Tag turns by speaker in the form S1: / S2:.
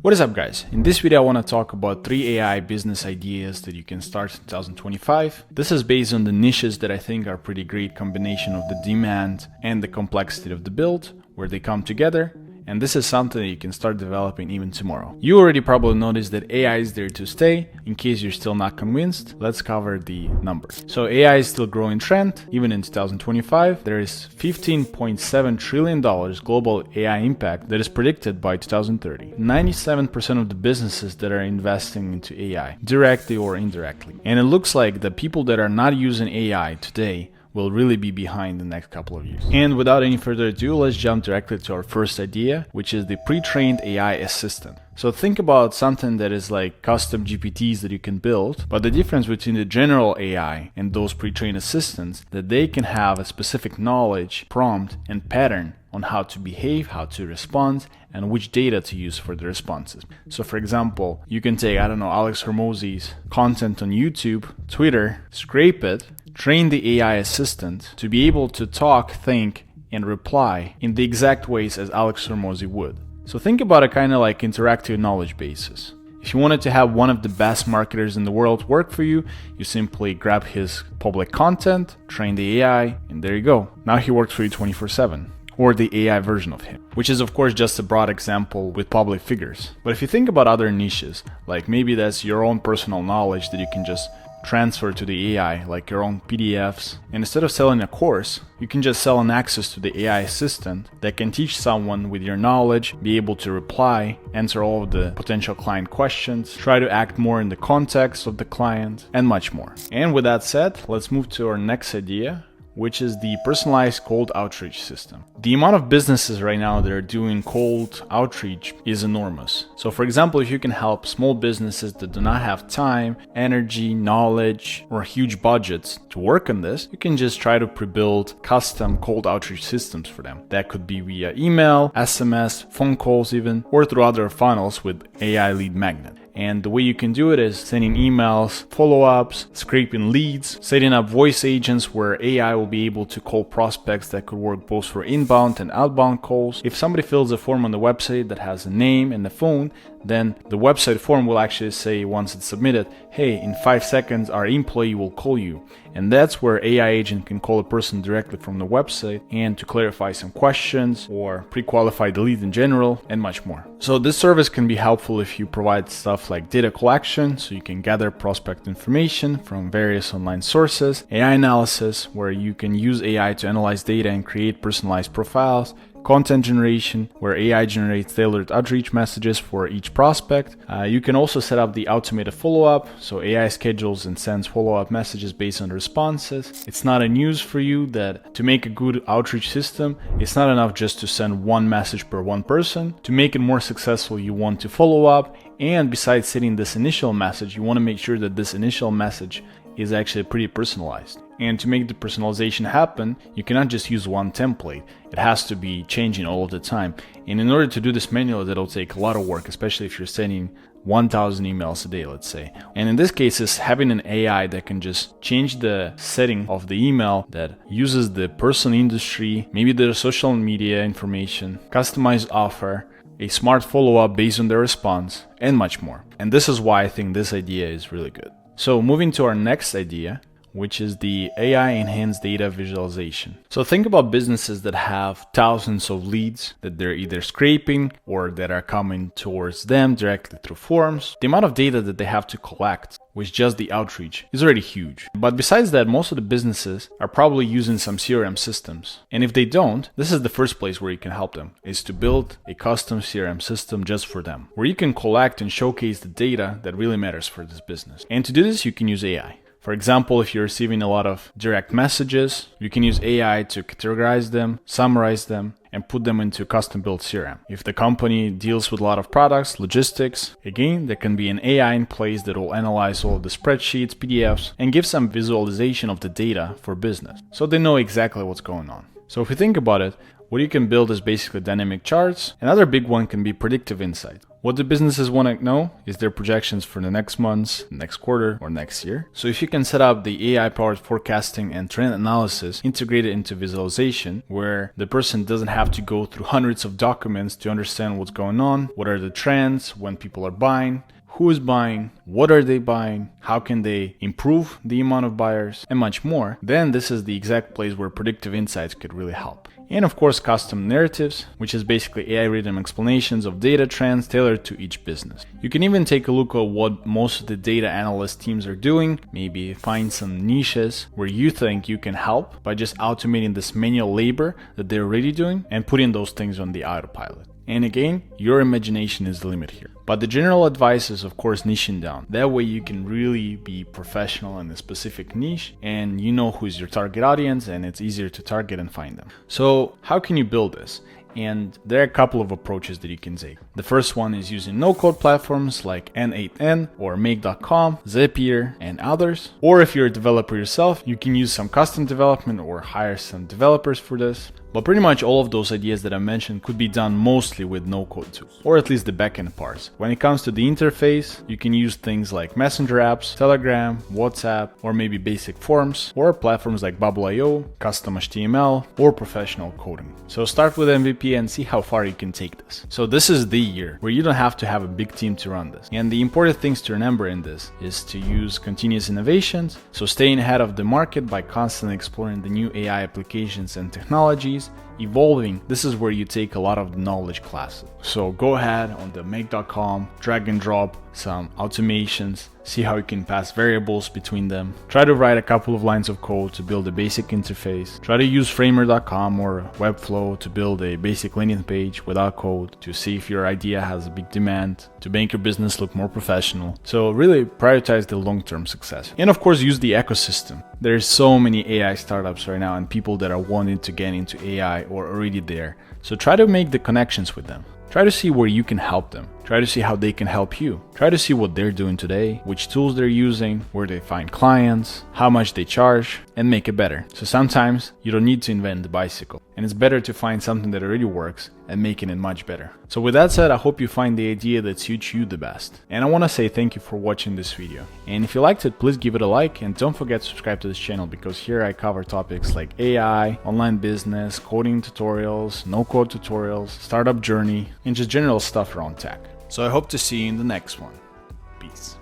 S1: What is up, guys? In this video I want to talk about 3 AI business ideas that you can start in 2025. This is based on the niches that I think are pretty great combination of the demand and the complexity of the build, where they come together. And this is something that you can start developing even tomorrow. You already probably noticed that AI is there to stay. In case you're still not convinced, let's cover the numbers. So AI is still growing trend. Even in 2025, there is $15.7 trillion global AI impact that is predicted by 2030. 97% of the businesses that are investing into AI, directly or indirectly. And it looks like the people that are not using AI today will really be behind the next couple of years. And without any further ado, let's jump directly to our first idea, which is the pre-trained AI assistant. So think about something that is like custom GPTs that you can build, but the difference between the general AI and those pre-trained assistants, that they can have a specific knowledge, prompt, and pattern on how to behave, how to respond, and which data to use for the responses. So for example, you can take, Alex Hormozi's content on YouTube, Twitter, scrape it, train the AI assistant to be able to talk, think, and reply in the exact ways as Alex Hormozi would. So think about a kind of like interactive knowledge basis. If you wanted to have one of the best marketers in the world work for you, you simply grab his public content, train the AI, and there you go. Now he works for you 24/7. Or the AI version of him, which is of course just a broad example with public figures. But if you think about other niches, like maybe that's your own personal knowledge that you can just transfer to the AI, like your own PDFs. And instead of selling a course, you can just sell an access to the AI assistant that can teach someone with your knowledge, be able to reply, answer all of the potential client questions, try to act more in the context of the client, and much more. And with that said, let's move to our next idea, which is the personalized cold outreach system. The amount of businesses right now that are doing cold outreach is enormous. So for example, if you can help small businesses that do not have time, energy, knowledge, or huge budgets to work on this, you can just try to pre-build custom cold outreach systems for them. That could be via email, SMS, phone calls even, or through other funnels with AI lead magnet. And the way you can do it is sending emails, follow-ups, scraping leads, setting up voice agents where AI will be able to call prospects that could work both for inbound and outbound calls. If somebody fills a form on the website that has a name and a phone, then the website form will actually say once it's submitted, hey, in 5 seconds our employee will call you. And that's where AI agent can call a person directly from the website and to clarify some questions or pre-qualify the lead in general and much more. So this service can be helpful if you provide stuff like data collection, so you can gather prospect information from various online sources, AI analysis, where you can use AI to analyze data and create personalized profiles, content generation, where AI generates tailored outreach messages for each prospect. You can also set up the automated follow-up, so AI schedules and sends follow-up messages based on responses. It's not a news for you that to make a good outreach system, it's not enough just to send one message per one person. To make it more successful, you want to follow up, and besides sending this initial message, you want to make sure that this initial message is actually pretty personalized. And to make the personalization happen, you cannot just use one template. It has to be changing all of the time. And in order to do this manually, that'll take a lot of work, especially if you're sending 1,000 emails a day, let's say. And in this case, is having an AI that can just change the setting of the email that uses the person industry, maybe their social media information, customized offer, a smart follow-up based on their response, and much more. And this is why I think this idea is really good. So moving to our next idea, which is the AI enhanced data visualization. So think about businesses that have thousands of leads that they're either scraping or that are coming towards them directly through forms. The amount of data that they have to collect with just the outreach is already huge. But besides that, most of the businesses are probably using some CRM systems. And if they don't, this is the first place where you can help them, is to build a custom CRM system just for them, where you can collect and showcase the data that really matters for this business. And to do this, you can use AI. For example, if you're receiving a lot of direct messages, you can use AI to categorize them, summarize them, and put them into custom-built CRM. If the company deals with a lot of products, logistics, again, there can be an AI in place that will analyze all of the spreadsheets, PDFs, and give some visualization of the data for business, so they know exactly what's going on. So if you think about it, What you can build is basically dynamic charts. Another big one can be predictive insight. What the businesses want to know is their projections for the next months, next quarter, or next year. So if you can set up the AI-powered forecasting and trend analysis integrated into visualization, where the person doesn't have to go through hundreds of documents to understand what's going on, what are the trends, when people are buying, who is buying, what are they buying, how can they improve the amount of buyers, and much more, then this is the exact place where predictive insights could really help. And of course, custom narratives, which is basically AI-written explanations of data trends tailored to each business. You can even take a look at what most of the data analyst teams are doing, maybe find some niches where you think you can help by just automating this manual labor that they're already doing and putting those things on the autopilot. And again, your imagination is the limit here. But the general advice is, of course, niching down. That way you can really be professional in a specific niche and you know who's your target audience and it's easier to target and find them. So how can you build this? And there are a couple of approaches that you can take. The first one is using no-code platforms like N8N or Make.com, Zapier, and others. Or if you're a developer yourself, you can use some custom development or hire some developers for this. But pretty much all of those ideas that I mentioned could be done mostly with no-code tools, or at least the backend parts. When it comes to the interface, you can use things like Messenger apps, Telegram, WhatsApp, or maybe basic forms, or platforms like Bubble.io, custom HTML, or professional coding. So start with MVP and see how far you can take this. So this is the year where you don't have to have a big team to run this. And the important things to remember in this is to use continuous innovations, so staying ahead of the market by constantly exploring the new AI applications and technologies. Evolving, this is where you take a lot of the knowledge classes. So go ahead on the Make.com, drag and drop some automations, see how you can pass variables between them. Try to write a couple of lines of code to build a basic interface. Try to use Framer.com or Webflow to build a basic landing page without code to see if your idea has a big demand, to make your business look more professional. So really prioritize the long-term success. And of course, use the ecosystem. There's so many AI startups right now and people that are wanting to get into AI or already there. So try to make the connections with them. Try to see where you can help them. Try to see how they can help you. Try to see what they're doing today, which tools they're using, where they find clients, how much they charge, and make it better. So sometimes you don't need to invent the bicycle, and it's better to find something that already works and making it much better. So with that said, I hope you find the idea that suits you the best. And I want to say thank you for watching this video. And if you liked it, please give it a like and don't forget to subscribe to this channel because here I cover topics like AI, online business, coding tutorials, no-code tutorials, startup journey, and just general stuff around tech. So I hope to see you in the next one. Peace.